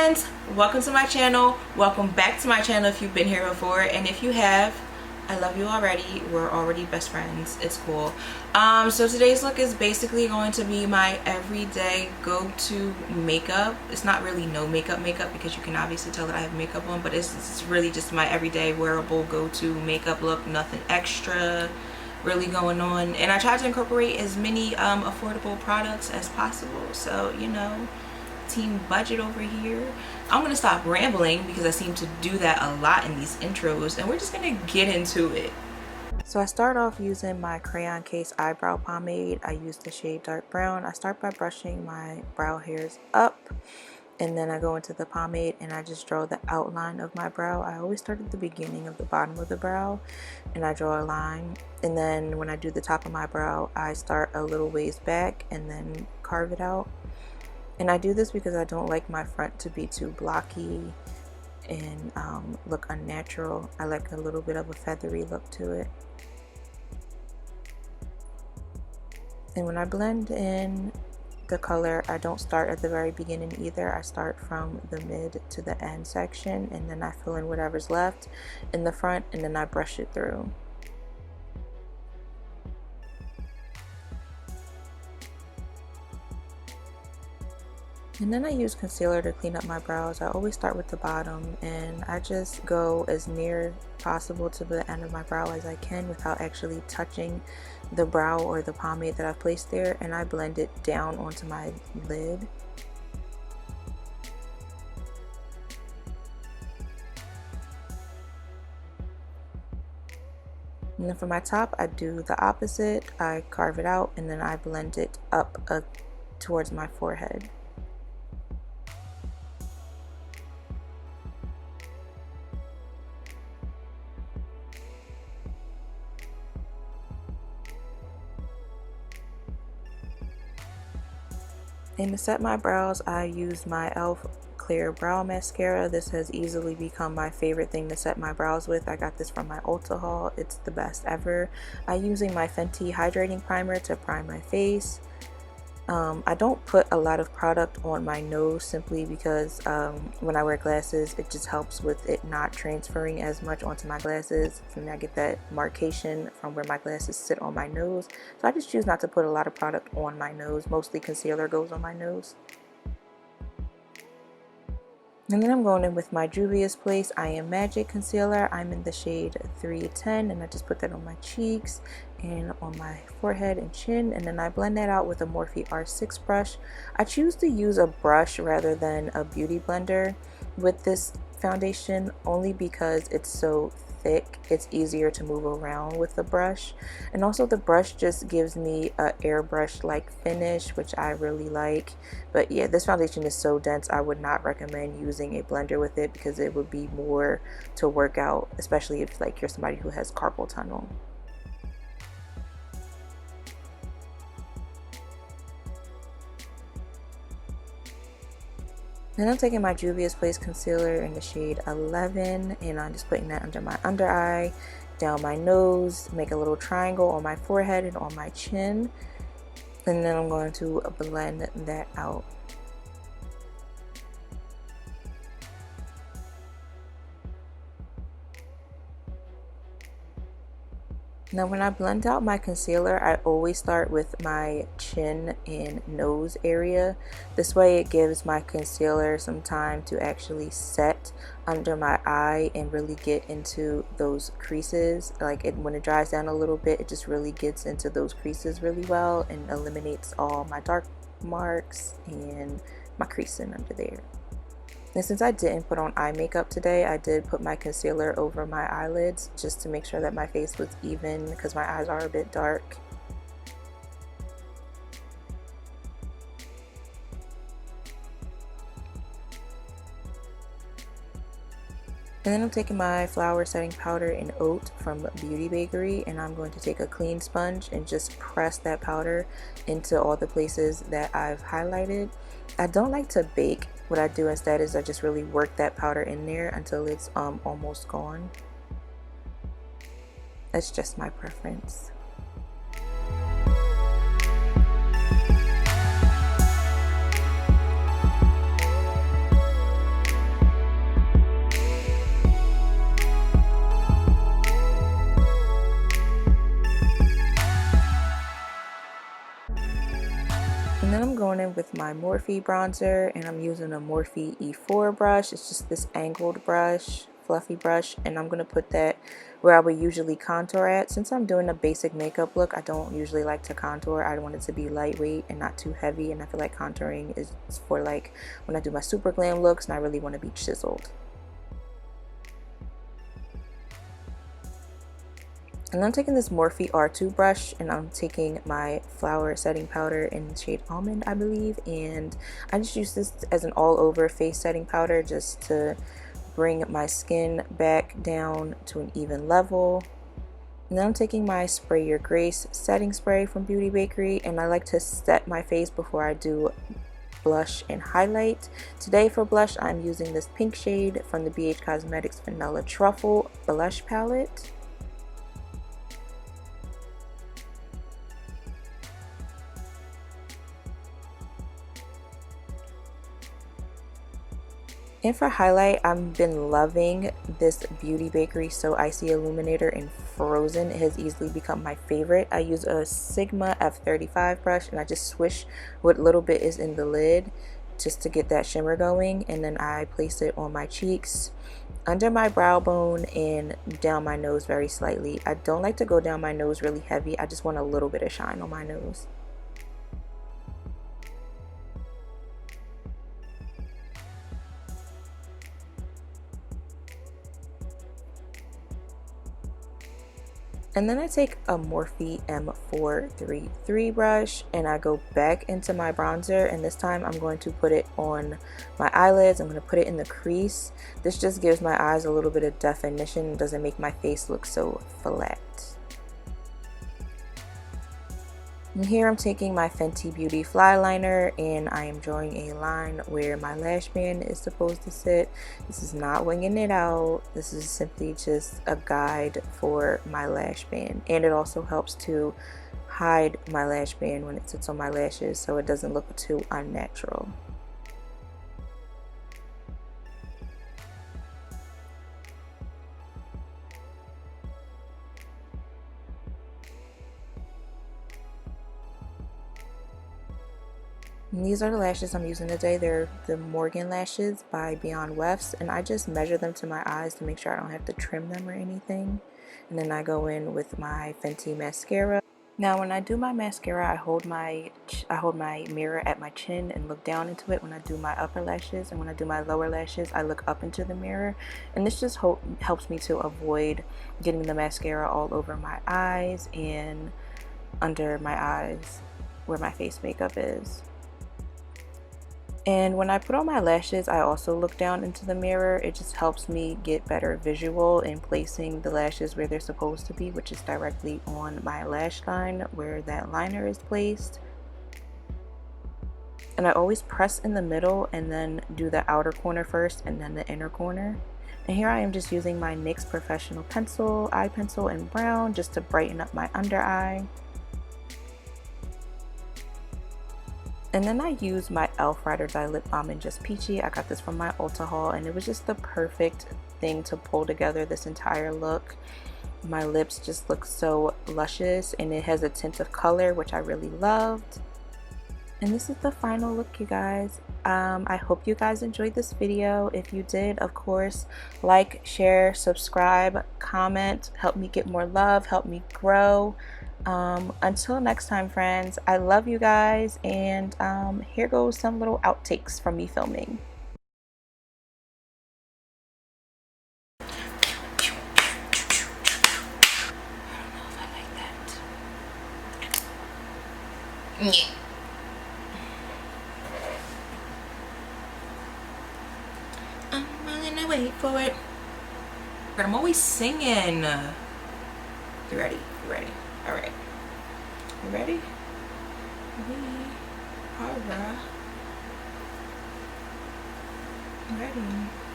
friends, welcome to my channel. Welcome back to my channel if you've been here before, and if you have, I love you already. We're already best friends. It's cool. So today's look is basically going to be my everyday go-to makeup. It's not really no makeup because you can obviously tell that I have makeup on, but it's really just my everyday wearable go-to makeup look. Nothing extra really going on, and I try to incorporate as many affordable products as possible. So, you know, team budget over here. I'm gonna stop rambling because I seem to do that a lot in these intros, and we're just gonna get into it. So I start off using my Crayon Case eyebrow pomade. I use the shade dark brown. I start by brushing my brow hairs up, and then I go into the pomade and I just draw the outline of my brow. I always start at the beginning of the bottom of the brow and I draw a line, and then when I do the top of my brow I start a little ways back and then carve it out. And I do this because I don't like my front to be too blocky and look unnatural. I like a little bit of a feathery look to it. And when I blend in the color, I don't start at the very beginning either. I start from the mid to the end section, and then I fill in whatever's left in the front, and then I brush it through. And then I use concealer to clean up my brows. I always start with the bottom, and I just go as near possible to the end of my brow as I can without actually touching the brow or the pomade that I've placed there, and I blend it down onto my lid. And then for my top, I do the opposite. I carve it out and then I blend it up towards my forehead. And to set my brows, I use my E.L.F. Clear Brow Mascara. This has easily become my favorite thing to set my brows with. I got this from my Ulta haul. It's the best ever. I'm using my Fenty Hydrating Primer to prime my face. I don't put a lot of product on my nose simply because when I wear glasses, it just helps with it not transferring as much onto my glasses, and I get that marcation from where my glasses sit on my nose. So I just choose not to put a lot of product on my nose. Mostly concealer goes on my nose. And then I'm going in with my Juvia's Place I Am Magic concealer. I'm in the shade 310, and I just put that on my cheeks and on my forehead and chin, and then I blend that out with a Morphe R6 brush. I choose to use a brush rather than a beauty blender with this foundation only because it's so thick. It's easier to move around with the brush, and also the brush just gives me a airbrush like finish, which I really like. But yeah, this foundation is so dense, I would not recommend using a blender with it because it would be more to work out, especially if like you're somebody who has carpal tunnel. Then I'm taking my Juvia's Place concealer in the shade 11, and I'm just putting that under my under eye, down my nose, make a little triangle on my forehead and on my chin, and then I'm going to blend that out. Now when I blend out my concealer, I always start with my chin and nose area. This way it gives my concealer some time to actually set under my eye and really get into those creases. When it dries down a little bit, it just really gets into those creases really well and eliminates all my dark marks and my creasing under there. And since I didn't put on eye makeup today, I did put my concealer over my eyelids just to make sure that my face was even because my eyes are a bit dark. And then I'm taking my flower setting powder in Oat from Bakerie, and I'm going to take a clean sponge and just press that powder into all the places that I've highlighted. I don't like to bake. What I do instead is I just really work that powder in there until it's almost gone. That's just my preference. in with my Morphe bronzer, and I'm using a Morphe E4 brush. It's just this angled brush, fluffy brush, and I'm going to put that where I would usually contour at. Since I'm doing a basic makeup look, I don't usually like to contour. I want it to be lightweight and not too heavy, and I feel like contouring is for like when I do my super glam looks and I really want to be chiseled. And I'm taking this Morphe R2 brush, and I'm taking my flower setting powder in the shade Almond, I believe, and I just use this as an all-over face setting powder just to bring my skin back down to an even level. And then I'm taking my Spray Your Grace setting spray from Bakerie, and I like to set my face before I do blush and highlight. Today for blush, I'm using this pink shade from the BH Cosmetics Vanilla Truffle blush palette. And for highlight, I've been loving this Bakerie So Icy Illuminator in Frozen. It has easily become my favorite. I use a Sigma F35 brush, and I just swish what little bit is in the lid just to get that shimmer going. And then I place it on my cheeks, under my brow bone, and down my nose very slightly. I don't like to go down my nose really heavy. I just want a little bit of shine on my nose. And then I take a Morphe M433 brush, and I go back into my bronzer, and this time I'm going to put it on my eyelids. I'm going to put it in the crease. This just gives my eyes a little bit of definition. It doesn't make my face look so flat. And here I'm taking my Fenty Beauty Fly Liner, and I am drawing a line where my lash band is supposed to sit. This is not winging it out. This is simply just a guide for my lash band. And it also helps to hide my lash band when it sits on my lashes so it doesn't look too unnatural. And these are the lashes I'm using today. They're the Morgan lashes by Beyond Wefts, and I just measure them to my eyes to make sure I don't have to trim them or anything. And then I go in with my Fenty mascara. Now when I do my mascara, I hold my mirror at my chin and look down into it when I do my upper lashes, and when I do my lower lashes, I look up into the mirror. And this just helps me to avoid getting the mascara all over my eyes and under my eyes where my face makeup is. And when I put on my lashes, I also look down into the mirror. It just helps me get better visual in placing the lashes where they're supposed to be, which is directly on my lash line where that liner is placed. And I always press in the middle and then do the outer corner first and then the inner corner. And here I am just using my NYX Professional Pencil, eye pencil in brown, just to brighten up my under eye. And then I use my E.L.F. Ride or Die Lip Balm in Just Peachy. I got this from my Ulta haul, and it was just the perfect thing to pull together this entire look. My lips just look so luscious, and it has a tint of color, which I really loved. And this is the final look, you guys. I hope you guys enjoyed this video. If you did, of course, like, share, subscribe, comment, help me get more love, help me grow. Until next time, friends, I love you guys, and here goes some little outtakes from me filming. I don't know if I like that. Yeah. I'm gonna wait for it. But I'm always singing. You ready? You ready? All right. You ready? We are ready.